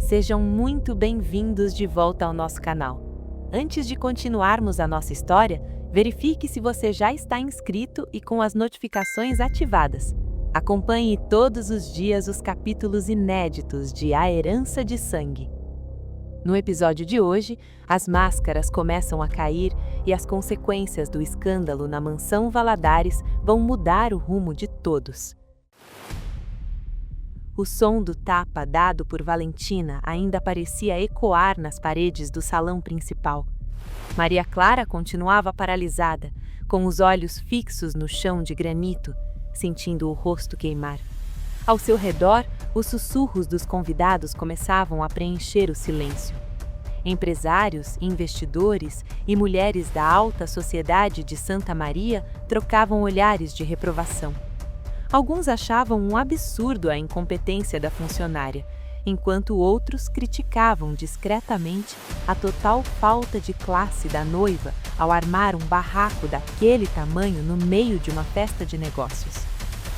Sejam muito bem-vindos de volta ao nosso canal. Antes de continuarmos a nossa história, verifique se você já está inscrito e com as notificações ativadas. Acompanhe todos os dias os capítulos inéditos de A Herança de Sangue. No episódio de hoje, as máscaras começam a cair e as consequências do escândalo na mansão Valladares vão mudar o rumo de todos. O som do tapa dado por Valentina ainda parecia ecoar nas paredes do salão principal. Maria Clara continuava paralisada, com os olhos fixos no chão de granito, sentindo o rosto queimar. Ao seu redor, os sussurros dos convidados começavam a preencher o silêncio. Empresários, investidores e mulheres da alta sociedade de Santa Maria trocavam olhares de reprovação. Alguns achavam um absurdo a incompetência da funcionária, enquanto outros criticavam discretamente a total falta de classe da noiva ao armar um barraco daquele tamanho no meio de uma festa de negócios.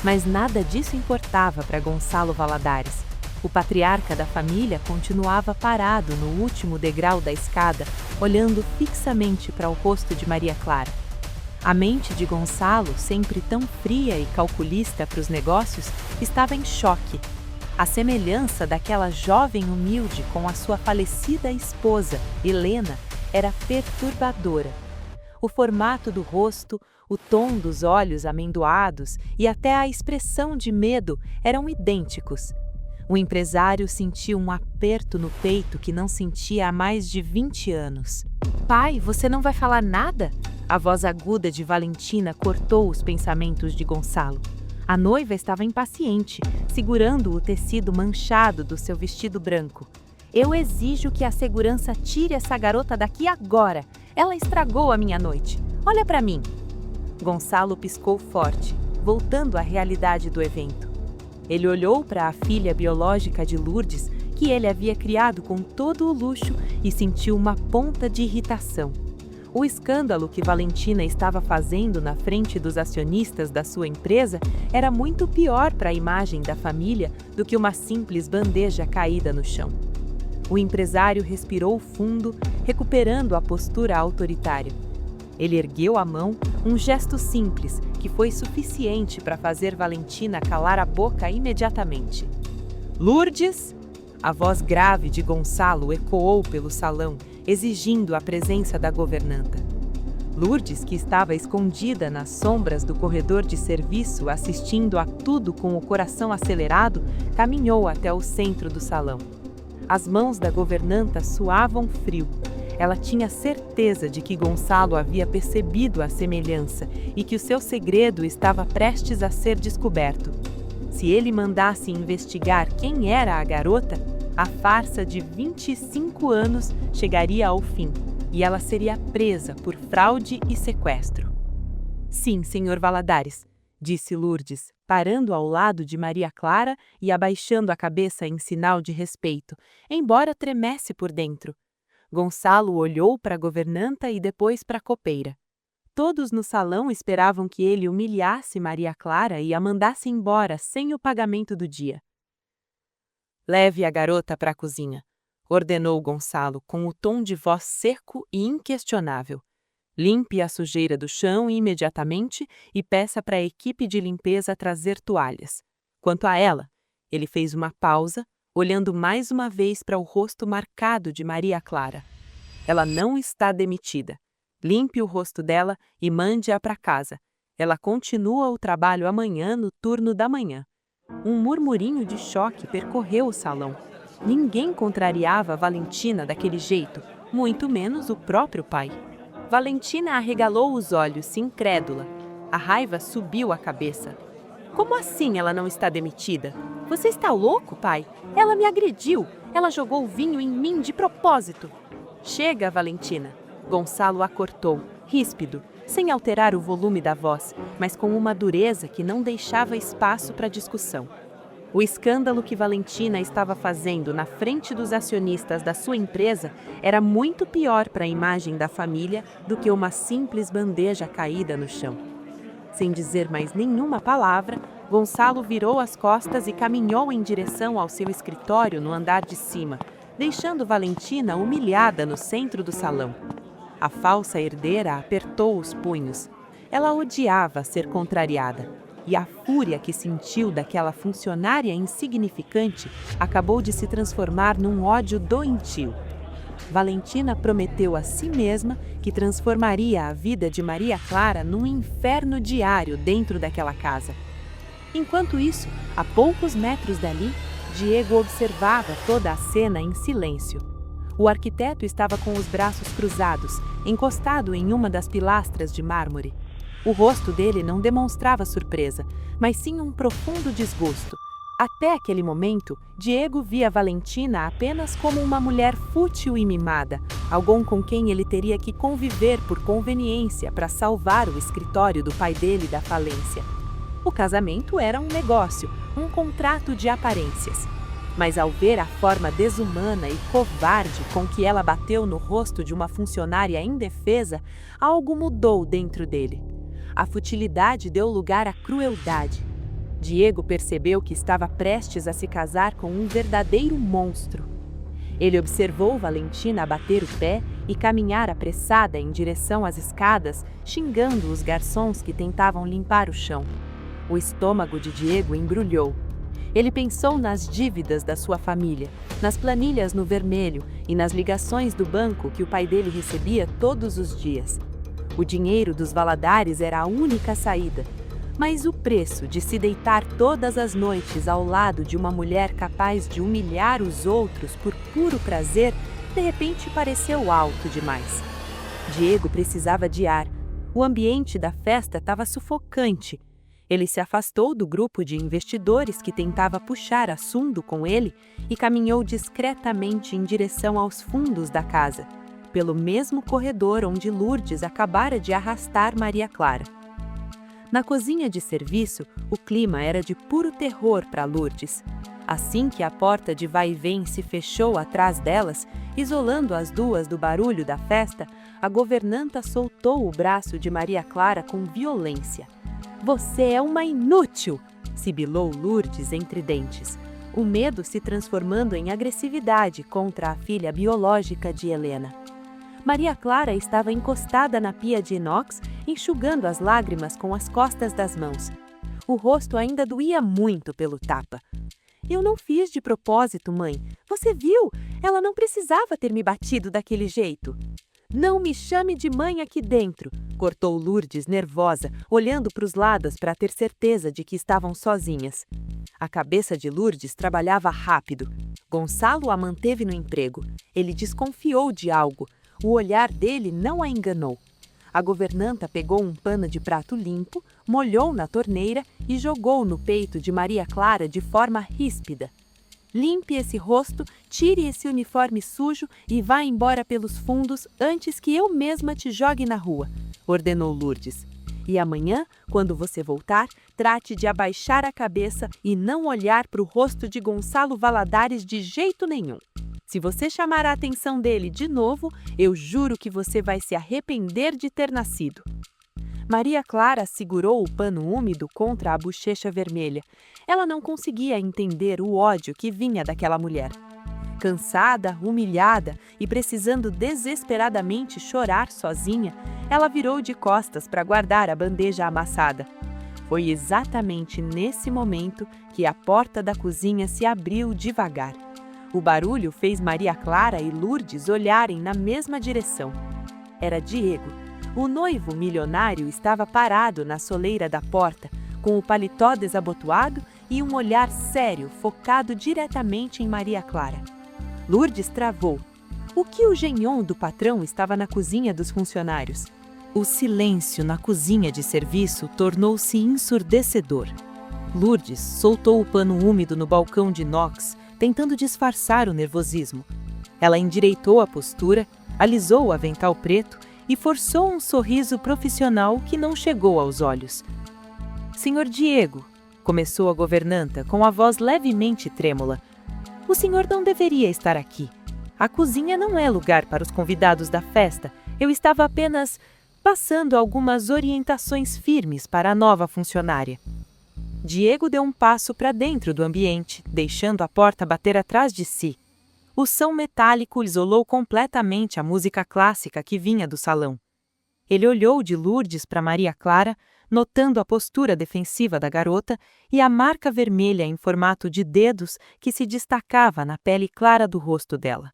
Mas nada disso importava para Gonçalo Valladares. O patriarca da família continuava parado no último degrau da escada, olhando fixamente para o rosto de Maria Clara. A mente de Gonçalo, sempre tão fria e calculista para os negócios, estava em choque. A semelhança daquela jovem humilde com a sua falecida esposa, Helena, era perturbadora. O formato do rosto, o tom dos olhos amendoados e até a expressão de medo eram idênticos. O empresário sentiu um aperto no peito que não sentia há mais de 20 anos. "Pai, você não vai falar nada?" A voz aguda de Valentina cortou os pensamentos de Gonçalo. A noiva estava impaciente, segurando o tecido manchado do seu vestido branco. "Eu exijo que a segurança tire essa garota daqui agora. Ela estragou a minha noite. Olha para mim." Gonçalo piscou forte, voltando à realidade do evento. Ele olhou para a filha biológica de Lourdes, que ele havia criado com todo o luxo, e sentiu uma ponta de irritação. O escândalo que Valentina estava fazendo na frente dos acionistas da sua empresa era muito pior para a imagem da família do que uma simples bandeja caída no chão. O empresário respirou fundo, recuperando a postura autoritária. Ele ergueu a mão, um gesto simples que foi suficiente para fazer Valentina calar a boca imediatamente. "Lourdes!" A voz grave de Gonçalo ecoou pelo salão, exigindo a presença da governanta. Lourdes, que estava escondida nas sombras do corredor de serviço, assistindo a tudo com o coração acelerado, caminhou até o centro do salão. As mãos da governanta suavam frio. Ela tinha certeza de que Gonçalo havia percebido a semelhança e que o seu segredo estava prestes a ser descoberto. Se ele mandasse investigar quem era a garota, a farsa de 25 anos chegaria ao fim e ela seria presa por fraude e sequestro. "Sim, senhor Valladares", disse Lourdes, parando ao lado de Maria Clara e abaixando a cabeça em sinal de respeito, embora tremesse por dentro. Gonçalo olhou para a governanta e depois para a copeira. Todos no salão esperavam que ele humilhasse Maria Clara e a mandasse embora sem o pagamento do dia. "Leve a garota para a cozinha", ordenou Gonçalo com o tom de voz seco e inquestionável. "Limpe a sujeira do chão imediatamente e peça para a equipe de limpeza trazer toalhas. Quanto a ela", ele fez uma pausa, olhando mais uma vez para o rosto marcado de Maria Clara. "Ela não está demitida. Limpe o rosto dela e mande-a para casa. Ela continua o trabalho amanhã no turno da manhã." Um murmurinho de choque percorreu o salão. Ninguém contrariava Valentina daquele jeito, muito menos o próprio pai. Valentina arregalou os olhos, incrédula. A raiva subiu à cabeça. "Como assim ela não está demitida? Você está louco, pai? Ela me agrediu. Ela jogou vinho em mim de propósito." "Chega, Valentina." Gonçalo a cortou, ríspido, sem alterar o volume da voz, mas com uma dureza que não deixava espaço para discussão. O escândalo que Valentina estava fazendo na frente dos acionistas da sua empresa era muito pior para a imagem da família do que uma simples bandeja caída no chão. Sem dizer mais nenhuma palavra, Gonçalo virou as costas e caminhou em direção ao seu escritório no andar de cima, deixando Valentina humilhada no centro do salão. A falsa herdeira apertou os punhos. Ela odiava ser contrariada, e a fúria que sentiu daquela funcionária insignificante acabou de se transformar num ódio doentio. Valentina prometeu a si mesma que transformaria a vida de Maria Clara num inferno diário dentro daquela casa. Enquanto isso, a poucos metros dali, Diego observava toda a cena em silêncio. O arquiteto estava com os braços cruzados, encostado em uma das pilastras de mármore. O rosto dele não demonstrava surpresa, mas sim um profundo desgosto. Até aquele momento, Diego via Valentina apenas como uma mulher fútil e mimada, alguém com quem ele teria que conviver por conveniência para salvar o escritório do pai dele da falência. O casamento era um negócio, um contrato de aparências. Mas ao ver a forma desumana e covarde com que ela bateu no rosto de uma funcionária indefesa, algo mudou dentro dele. A futilidade deu lugar à crueldade. Diego percebeu que estava prestes a se casar com um verdadeiro monstro. Ele observou Valentina bater o pé e caminhar apressada em direção às escadas, xingando os garçons que tentavam limpar o chão. O estômago de Diego embrulhou. Ele pensou nas dívidas da sua família, nas planilhas no vermelho e nas ligações do banco que o pai dele recebia todos os dias. O dinheiro dos Valadares era a única saída, mas o preço de se deitar todas as noites ao lado de uma mulher capaz de humilhar os outros por puro prazer, de repente pareceu alto demais. Diego precisava de ar. O ambiente da festa estava sufocante. Ele se afastou do grupo de investidores que tentava puxar assunto com ele e caminhou discretamente em direção aos fundos da casa, pelo mesmo corredor onde Lourdes acabara de arrastar Maria Clara. Na cozinha de serviço, o clima era de puro terror para Lourdes. Assim que a porta de vai e vem se fechou atrás delas, isolando as duas do barulho da festa, a governanta soltou o braço de Maria Clara com violência. "Você é uma inútil!" sibilou Lourdes entre dentes, o medo se transformando em agressividade contra a filha biológica de Helena. Maria Clara estava encostada na pia de inox, enxugando as lágrimas com as costas das mãos. O rosto ainda doía muito pelo tapa. "Eu não fiz de propósito, mãe. Você viu? Ela não precisava ter me batido daquele jeito." "Não me chame de mãe aqui dentro", cortou Lourdes nervosa, olhando para os lados para ter certeza de que estavam sozinhas. A cabeça de Lourdes trabalhava rápido. Gonçalo a manteve no emprego. Ele desconfiou de algo. O olhar dele não a enganou. A governanta pegou um pano de prato limpo, molhou na torneira e jogou no peito de Maria Clara de forma ríspida. "Limpe esse rosto, tire esse uniforme sujo e vá embora pelos fundos antes que eu mesma te jogue na rua", ordenou Lourdes. "E amanhã, quando você voltar, trate de abaixar a cabeça e não olhar para o rosto de Gonçalo Valadares de jeito nenhum. Se você chamar a atenção dele de novo, eu juro que você vai se arrepender de ter nascido." Maria Clara segurou o pano úmido contra a bochecha vermelha. Ela não conseguia entender o ódio que vinha daquela mulher. Cansada, humilhada e precisando desesperadamente chorar sozinha, ela virou de costas para guardar a bandeja amassada. Foi exatamente nesse momento que a porta da cozinha se abriu devagar. O barulho fez Maria Clara e Lourdes olharem na mesma direção. Era Diego. O noivo milionário estava parado na soleira da porta, com o paletó desabotoado e um olhar sério focado diretamente em Maria Clara. Lourdes travou. O que o genhão do patrão estava na cozinha dos funcionários? O silêncio na cozinha de serviço tornou-se ensurdecedor. Lourdes soltou o pano úmido no balcão de inox, tentando disfarçar o nervosismo. Ela endireitou a postura, alisou o avental preto e forçou um sorriso profissional que não chegou aos olhos. "Senhor Diego", começou a governanta com a voz levemente trêmula, "o senhor não deveria estar aqui. A cozinha não é lugar para os convidados da festa. Eu estava apenas passando algumas orientações firmes para a nova funcionária." Diego deu um passo para dentro do ambiente, deixando a porta bater atrás de si. O som metálico isolou completamente a música clássica que vinha do salão. Ele olhou de Lourdes para Maria Clara, notando a postura defensiva da garota e a marca vermelha em formato de dedos que se destacava na pele clara do rosto dela.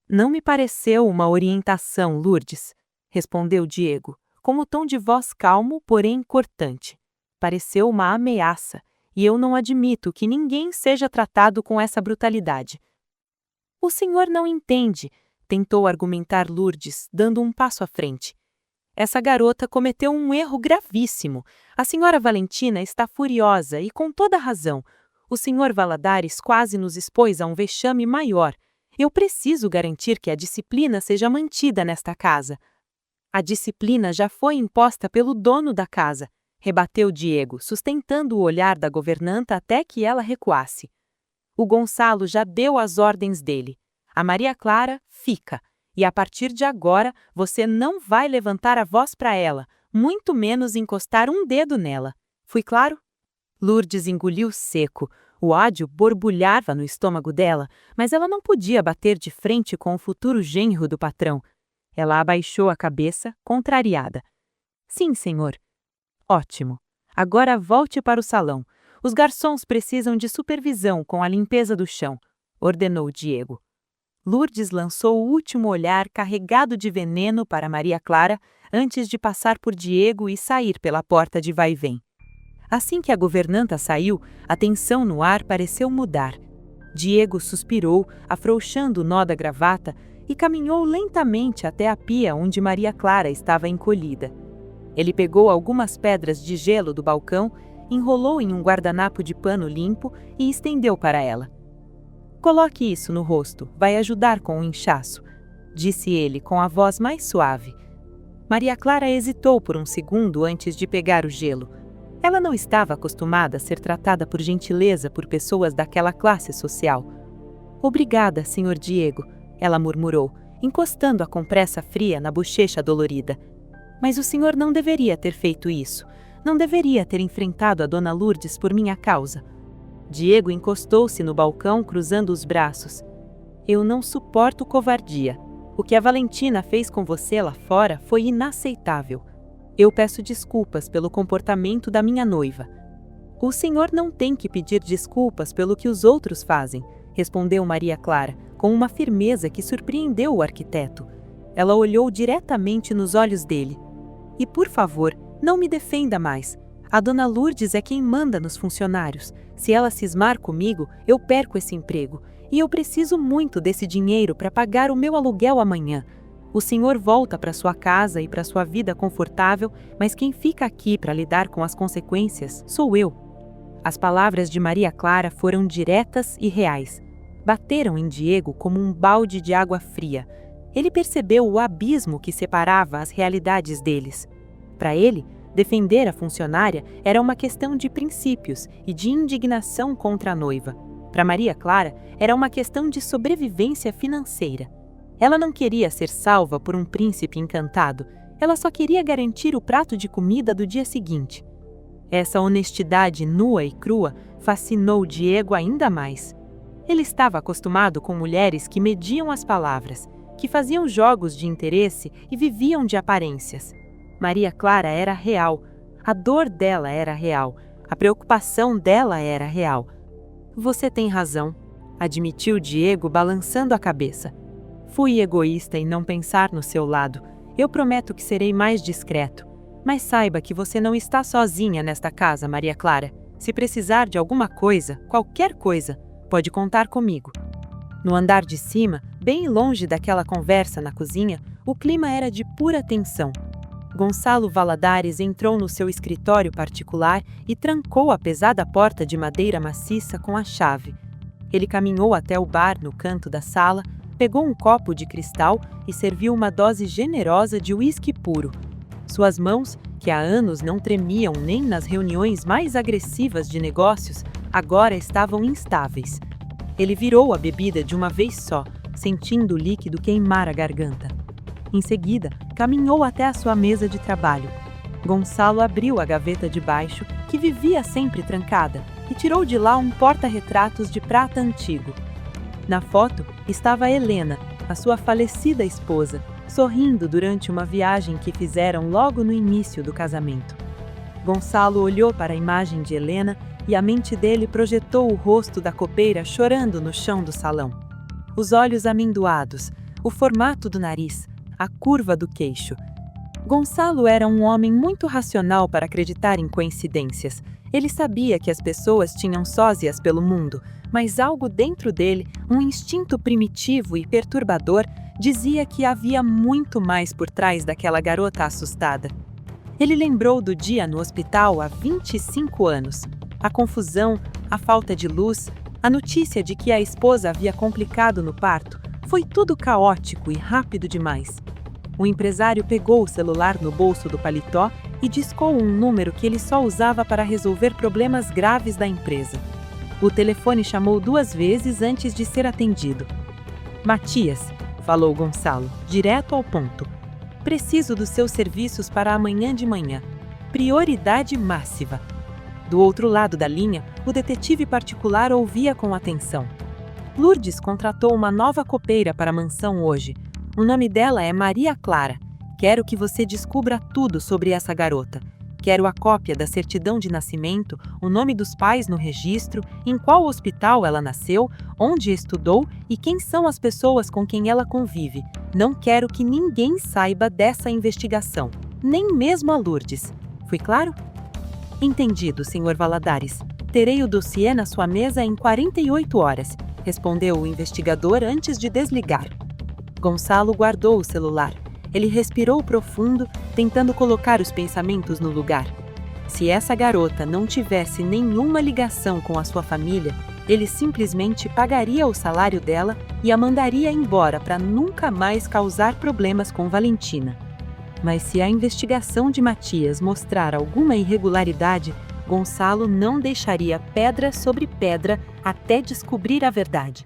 Não me pareceu uma orientação, Lourdes, respondeu Diego, com o tom de voz calmo, porém cortante. Pareceu uma ameaça, e eu não admito que ninguém seja tratado com essa brutalidade. O senhor não entende, tentou argumentar Lourdes, dando um passo à frente. Essa garota cometeu um erro gravíssimo. A senhora Valentina está furiosa e com toda razão. O senhor Valadares quase nos expôs a um vexame maior. Eu preciso garantir que a disciplina seja mantida nesta casa. A disciplina já foi imposta pelo dono da casa, rebateu Diego, sustentando o olhar da governanta até que ela recuasse. O Gonçalo já deu as ordens dele. A Maria Clara fica. E a partir de agora, você não vai levantar a voz para ela, muito menos encostar um dedo nela. Fui claro? Lourdes engoliu seco. O ódio borbulhava no estômago dela, mas ela não podia bater de frente com o futuro genro do patrão. Ela abaixou a cabeça, contrariada. Sim, senhor. Ótimo. Agora volte para o salão. Os garçons precisam de supervisão com a limpeza do chão, ordenou Diego. Lourdes lançou o último olhar carregado de veneno para Maria Clara antes de passar por Diego e sair pela porta de vai-vem. Assim que a governanta saiu, a tensão no ar pareceu mudar. Diego suspirou, afrouxando o nó da gravata, e caminhou lentamente até a pia onde Maria Clara estava encolhida. Ele pegou algumas pedras de gelo do balcão, enrolou em um guardanapo de pano limpo e estendeu para ela. Coloque isso no rosto, vai ajudar com o inchaço, disse ele com a voz mais suave. Maria Clara hesitou por um segundo antes de pegar o gelo. Ela não estava acostumada a ser tratada por gentileza por pessoas daquela classe social. Obrigada, senhor Diego, ela murmurou, encostando a compressa fria na bochecha dolorida. Mas o senhor não deveria ter feito isso. Não deveria ter enfrentado a dona Lourdes por minha causa. Diego encostou-se no balcão, cruzando os braços. Eu não suporto covardia. O que a Valentina fez com você lá fora foi inaceitável. Eu peço desculpas pelo comportamento da minha noiva. O senhor não tem que pedir desculpas pelo que os outros fazem, respondeu Maria Clara, com uma firmeza que surpreendeu o arquiteto. Ela olhou diretamente nos olhos dele. E por favor, não me defenda mais. A dona Lourdes é quem manda nos funcionários. Se ela cismar comigo, eu perco esse emprego. E eu preciso muito desse dinheiro para pagar o meu aluguel amanhã. O senhor volta para sua casa e para sua vida confortável, mas quem fica aqui para lidar com as consequências sou eu. As palavras de Maria Clara foram diretas e reais. Bateram em Diego como um balde de água fria. Ele percebeu o abismo que separava as realidades deles. Para ele, defender a funcionária era uma questão de princípios e de indignação contra a noiva. Para Maria Clara, era uma questão de sobrevivência financeira. Ela não queria ser salva por um príncipe encantado, ela só queria garantir o prato de comida do dia seguinte. Essa honestidade nua e crua fascinou Diego ainda mais. Ele estava acostumado com mulheres que mediam as palavras, que faziam jogos de interesse e viviam de aparências. Maria Clara era real, a dor dela era real, a preocupação dela era real. Você tem razão, admitiu Diego balançando a cabeça. Fui egoísta em não pensar no seu lado. Eu prometo que serei mais discreto. Mas saiba que você não está sozinha nesta casa, Maria Clara. Se precisar de alguma coisa, qualquer coisa, pode contar comigo. No andar de cima, bem longe daquela conversa na cozinha, o clima era de pura tensão. Gonçalo Valadares entrou no seu escritório particular e trancou a pesada porta de madeira maciça com a chave. Ele caminhou até o bar no canto da sala, pegou um copo de cristal e serviu uma dose generosa de uísque puro. Suas mãos, que há anos não tremiam nem nas reuniões mais agressivas de negócios, agora estavam instáveis. Ele virou a bebida de uma vez só, sentindo o líquido queimar a garganta. Em seguida, caminhou até a sua mesa de trabalho. Gonçalo abriu a gaveta de baixo, que vivia sempre trancada, e tirou de lá um porta-retratos de prata antigo. Na foto estava Helena, a sua falecida esposa, sorrindo durante uma viagem que fizeram logo no início do casamento. Gonçalo olhou para a imagem de Helena e a mente dele projetou o rosto da copeira chorando no chão do salão. Os olhos amendoados, o formato do nariz, a curva do queixo. Gonçalo era um homem muito racional para acreditar em coincidências. Ele sabia que as pessoas tinham sósias pelo mundo, mas algo dentro dele, um instinto primitivo e perturbador, dizia que havia muito mais por trás daquela garota assustada. Ele lembrou do dia no hospital há 25 anos. A confusão, a falta de luz, a notícia de que a esposa havia complicado no parto. Foi tudo caótico e rápido demais. O empresário pegou o celular no bolso do paletó e discou um número que ele só usava para resolver problemas graves da empresa. O telefone chamou 2 vezes antes de ser atendido. Matias, falou Gonçalo, direto ao ponto. Preciso dos seus serviços para amanhã de manhã. Prioridade máxima. Do outro lado da linha, o detetive particular ouvia com atenção. Lourdes contratou uma nova copeira para a mansão hoje. O nome dela é Maria Clara. Quero que você descubra tudo sobre essa garota. Quero a cópia da certidão de nascimento, o nome dos pais no registro, em qual hospital ela nasceu, onde estudou e quem são as pessoas com quem ela convive. Não quero que ninguém saiba dessa investigação, nem mesmo a Lourdes. Fui claro? Entendido, Sr. Valadares. Terei o dossiê na sua mesa em 48 horas, respondeu o investigador antes de desligar. Gonçalo guardou o celular. Ele respirou profundo, tentando colocar os pensamentos no lugar. Se essa garota não tivesse nenhuma ligação com a sua família, ele simplesmente pagaria o salário dela e a mandaria embora para nunca mais causar problemas com Valentina. Mas se a investigação de Matias mostrar alguma irregularidade, Gonçalo não deixaria pedra sobre pedra até descobrir a verdade.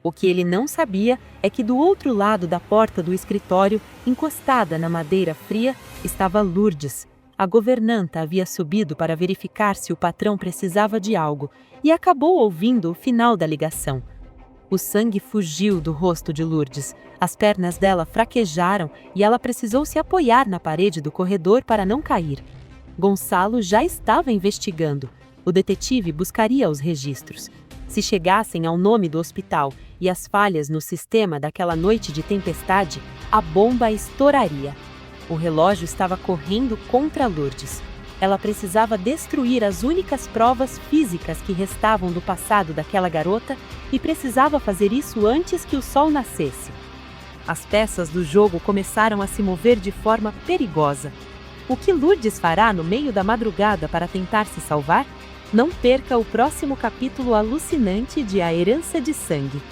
O que ele não sabia é que do outro lado da porta do escritório, encostada na madeira fria, estava Lourdes. A governanta havia subido para verificar se o patrão precisava de algo e acabou ouvindo o final da ligação. O sangue fugiu do rosto de Lourdes, as pernas dela fraquejaram e ela precisou se apoiar na parede do corredor para não cair. Gonçalo já estava investigando. O detetive buscaria os registros. Se chegassem ao nome do hospital e as falhas no sistema daquela noite de tempestade, a bomba estouraria. O relógio estava correndo contra Lourdes. Ela precisava destruir as únicas provas físicas que restavam do passado daquela garota e precisava fazer isso antes que o sol nascesse. As peças do jogo começaram a se mover de forma perigosa. O que Lourdes fará no meio da madrugada para tentar se salvar? Não perca o próximo capítulo alucinante de A Herança de Sangue.